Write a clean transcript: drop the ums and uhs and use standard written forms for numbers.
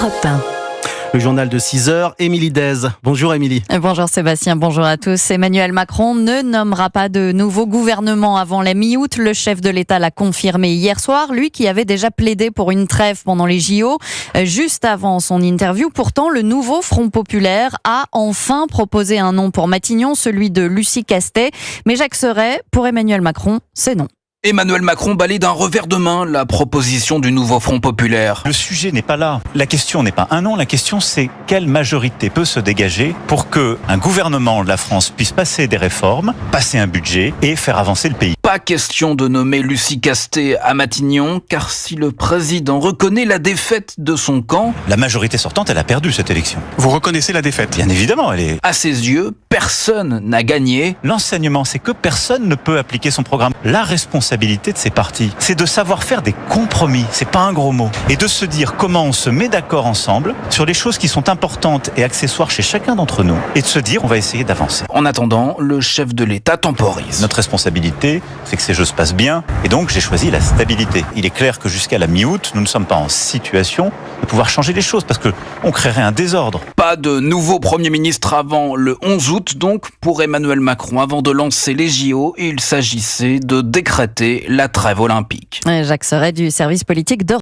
Europe 1. Le journal de 6h, Émilie Dez. Bonjour Émilie. Bonjour Sébastien, bonjour à tous. Emmanuel Macron ne nommera pas de nouveau gouvernement avant la mi-août. Le chef de l'État l'a confirmé hier soir, lui qui avait déjà plaidé pour une trêve pendant les JO. Juste avant son interview, pourtant, le nouveau Front Populaire a enfin proposé un nom pour Matignon, celui de Lucie Castet. Mais Jacques Serret, pour Emmanuel Macron, c'est non. Emmanuel Macron balaye d'un revers de main la proposition du nouveau Front Populaire. Le sujet n'est pas là. La question n'est pas un nom, la question c'est quelle majorité peut se dégager pour qu'un gouvernement de la France puisse passer des réformes, passer un budget et faire avancer le pays. Pas question de nommer Lucie Castet à Matignon, car si le président reconnaît la défaite de son camp, La majorité sortante, elle a perdu cette élection. Vous reconnaissez la défaite? Bien évidemment, elle est... à ses yeux, personne n'a gagné. L'enseignement, c'est que personne ne peut appliquer son programme. La responsabilité de ces partis, c'est de savoir faire des compromis, c'est pas un gros mot, et de se dire comment on se met d'accord ensemble sur les choses qui sont importantes et accessoires chez chacun d'entre nous, et de se dire on va essayer d'avancer. En attendant, le chef de l'État temporise. Notre responsabilité, c'est que ces jeux se passent bien, et donc j'ai choisi la stabilité. Il est clair que jusqu'à la mi-août, nous ne sommes pas en situation de pouvoir changer les choses, parce que on créerait un désordre. Pas de nouveau Premier ministre avant le 11 août, donc pour Emmanuel Macron, avant de lancer les JO, il s'agissait de décréter la trêve olympique. Jacques Serret du service politique d'Europe.